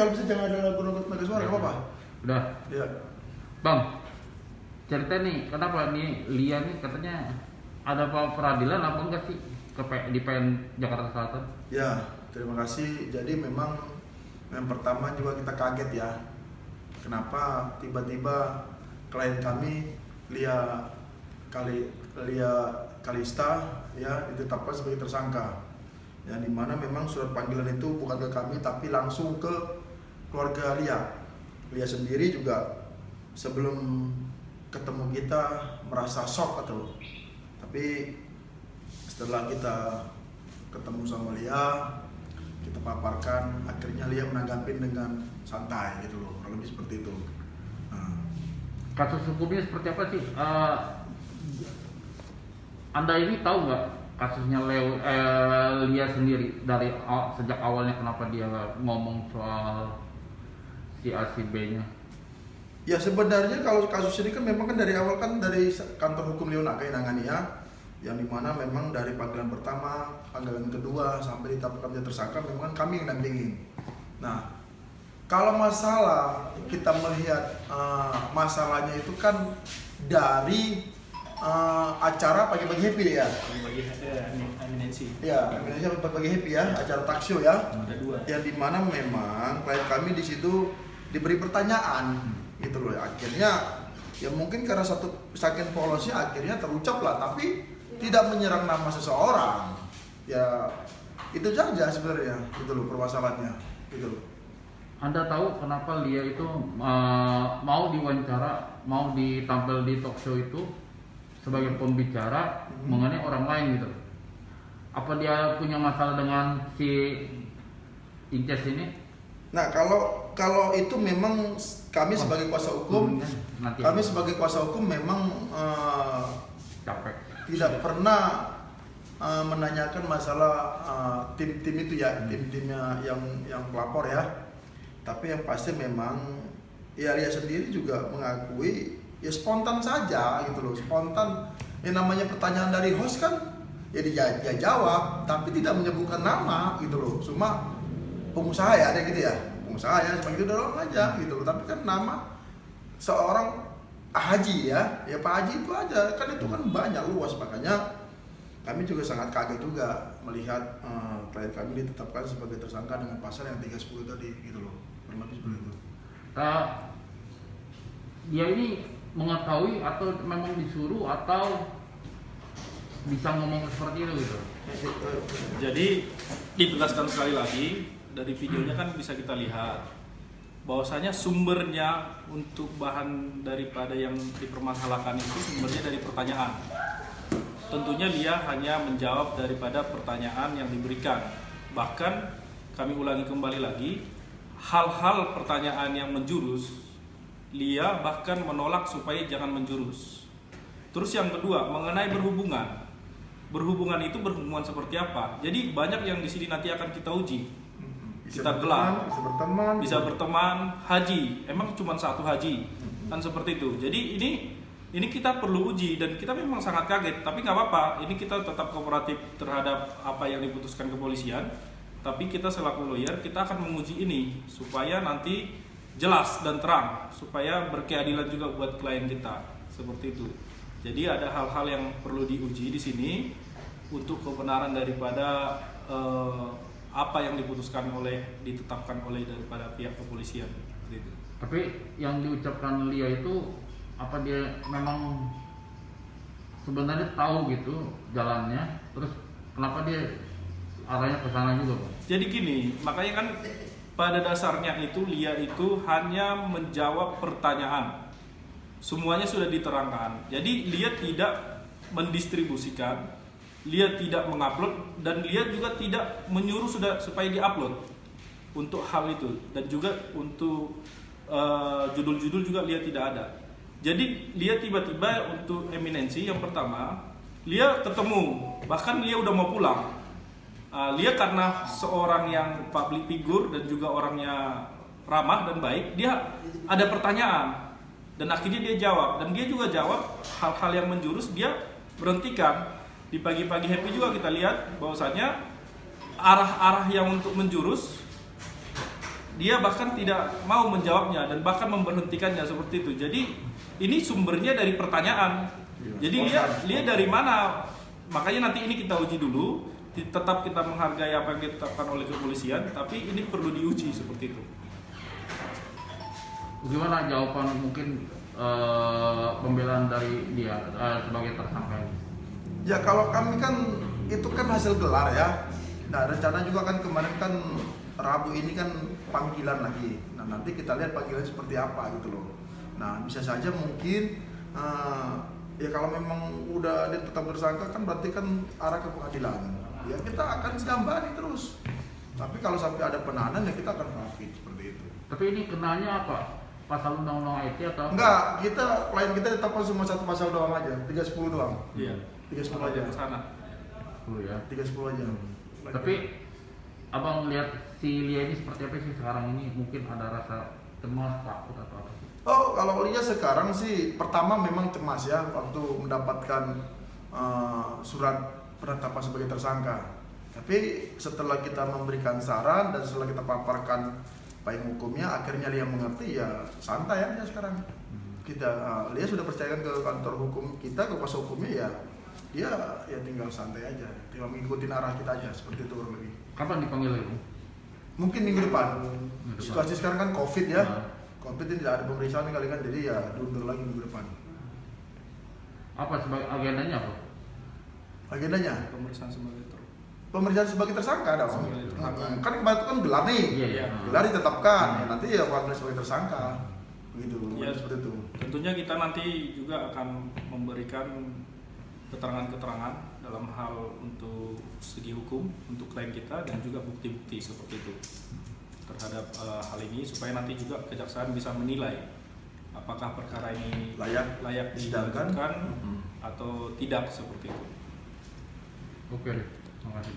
kalau bisa jangan ada lagu pakai suara, nggak apa-apa. Udah. Iya. Bang, cerita nih, kenapa nih Lia nih katanya ada peradilan apa enggak sih di PN Jakarta Selatan? Ya, terima kasih. Jadi memang yang pertama juga kita kaget ya. Kenapa tiba-tiba klien kami Lia Kalista ya ditetapkan sebagai tersangka. Yang dimana memang surat panggilan itu bukan ke kami tapi langsung ke keluarga Lia. Lia sendiri juga sebelum ketemu kita merasa shock tapi setelah kita ketemu sama Lia, kita paparkan, akhirnya Lia menanggapi dengan santai gitu loh, kurang lebih seperti itu. Kasus hukumnya seperti apa sih? Anda ini tahu nggak kasusnya Lia sendiri dari sejak awalnya kenapa dia ngomong soal si A si B-nya? Ya sebenarnya kalau kasus ini kan memang kan dari awal kan dari kantor hukum Leon Akai nangani ya, yang dimana memang dari panggilan pertama, panggilan kedua sampai ditetapkan dia tersangka memang kami yang dampingin. Nah, kalau masalah kita melihat masalahnya itu kan dari acara pagi-pagi happy ya. Pagi-pagi eminensi. Ya, eminensi pagi happy ya, acara talk show ya. Ada dua. Yang dimana memang klien kami di situ diberi pertanyaan gitu loh. Akhirnya ya mungkin karena satu saking polosnya akhirnya terucap lah, tapi tidak menyerang nama seseorang. Ya itu saja sebenarnya gitu loh permasalahannya gitu loh. Anda tahu kenapa Lia itu mau diwawancara, mau ditampil di talk show itu sebagai pembicara mengenai orang lain gitu? Apa dia punya masalah dengan si Inces ini? Nah kalau itu memang kami sebagai kuasa hukum, sebagai kuasa hukum memang capek. Tidak pernah menanyakan masalah tim-tim itu ya, tim-timnya yang pelapor ya. Tapi yang pasti memang ya Lia sendiri juga mengakui ya spontan saja gitu loh, spontan. Yang namanya pertanyaan dari host kan ya dia jawab, tapi tidak menyebutkan nama gitu loh. Cuma pengusaha ya ada gitu ya, pengusaha ya seperti itu doang aja gitu loh. Tapi kan nama seorang Haji ya Pak Haji itu aja kan, itu kan banyak luas, makanya kami juga sangat kaget juga melihat klien kami ditetapkan sebagai tersangka dengan pasal yang 310 tadi gitu loh, kurang lebih seperti itu. Dia ini mengetahui atau memang disuruh atau bisa ngomong seperti itu gitu? Jadi ditegaskan sekali lagi dari videonya kan bisa kita lihat bahwasanya sumbernya untuk bahan daripada yang dipermasalahkan itu sumbernya dari pertanyaan. Tentunya dia hanya menjawab daripada pertanyaan yang diberikan. Bahkan kami ulangi kembali lagi, hal-hal pertanyaan yang menjurus, Lia bahkan menolak supaya jangan menjurus. Terus yang kedua, mengenai berhubungan. Berhubungan itu berhubungan seperti apa? Jadi banyak yang di sini nanti akan kita uji. Kita gelar, bisa berteman, haji. Emang cuma satu haji, kan seperti itu. Jadi ini kita perlu uji dan kita memang sangat kaget. Tapi nggak apa-apa. Ini kita tetap kooperatif terhadap apa yang diputuskan kepolisian. Tapi kita selaku lawyer kita akan menguji ini supaya nanti jelas dan terang, supaya berkeadilan juga buat klien kita. Seperti itu. Jadi ada hal-hal yang perlu diuji di sini untuk kebenaran daripada apa yang diputuskan ditetapkan oleh daripada pihak kepolisian. Gitu. Tapi yang diucapkan Lia itu apa dia memang sebenarnya tahu gitu jalannya, terus kenapa dia arahnya ke sana juga, Pak? Jadi gini, makanya kan pada dasarnya itu Lia itu hanya menjawab pertanyaan. Semuanya sudah diterangkan. Jadi Lia tidak mendistribusikan, Lia tidak mengupload, dan Lia juga tidak menyuruh supaya diupload untuk hal itu, dan juga untuk judul-judul juga Lia tidak ada. Jadi Lia tiba-tiba untuk eminensi yang pertama Lia ketemu, bahkan Lia udah mau pulang. Lia karena seorang yang public figure dan juga orangnya ramah dan baik, dia ada pertanyaan dan akhirnya dia jawab, dan dia juga jawab hal-hal yang menjurus dia berhentikan. Di pagi-pagi happy juga kita lihat bahwasanya arah-arah yang untuk menjurus dia bahkan tidak mau menjawabnya dan bahkan memberhentikannya seperti itu. Jadi ini sumbernya dari pertanyaan. Jadi dia dari mana? Makanya nanti ini kita uji dulu. Tetap kita menghargai apa yang ditetapkan oleh kepolisian, tapi ini perlu diuji seperti itu. Gimana jawaban mungkin pembelaan dari dia sebagai tersangka ini? Ya kalau kami kan itu kan hasil gelar ya. Nah rencana juga kan kemarin kan Rabu ini kan panggilan lagi. Nah nanti kita lihat panggilan seperti apa gitu loh. Nah bisa saja mungkin ya kalau memang udah dia tetap tersangka kan berarti kan arah ke pengadilan. Ya kita akan sidang terus. Tapi kalau sampai ada penahanan ya kita akan rapid seperti itu. Tapi ini kenanya apa? Pasal undang-undang IT atau apa? Enggak, klien kita ditetapkan cuma satu pasal doang aja, 310 doang. Iya. 310 aja. Ke sana. Ya. 310 aja. Tapi abang lihat si Lia ini seperti apa sih sekarang ini? Mungkin ada rasa cemas, takut atau apa sih? Oh, kalau Lia sekarang sih pertama memang cemas ya waktu mendapatkan surat penetapan sebagai tersangka. Tapi setelah kita memberikan saran dan setelah kita paparkan payung hukumnya, akhirnya Lia mengerti ya santai aja sekarang. Kita Lia sudah percayakan ke kantor hukum kita, ke kuasa hukumnya ya dia ya tinggal santai aja, tinggal mengikuti arah kita aja seperti itu kurang lebih. Kapan dipanggil itu? Mungkin minggu depan. Minggu depan. Situasi sekarang kan COVID ya. Nah. COVID ini tidak ada pemeriksaan kali kan, jadi ya diundur lagi minggu depan. Apa sebagai agendanya apa? Agendanya Pemeriksaan sebagai pemeriksaan sebagai tersangka dong. Sebagai tersangka. Kan kemarin itu kan gelar nih. Iya. Gelar ditetapkan. Ya, nanti ya pemeriksaan sebagai tersangka. Begitu. Ya, Seperti itu. tentunya kita nanti juga akan memberikan keterangan-keterangan dalam hal untuk segi hukum untuk klien kita dan juga bukti-bukti seperti itu terhadap hal ini supaya nanti juga kejaksaan bisa menilai apakah perkara ini layak disidangkan dilanjutkan atau tidak seperti itu. Oke, terima kasih.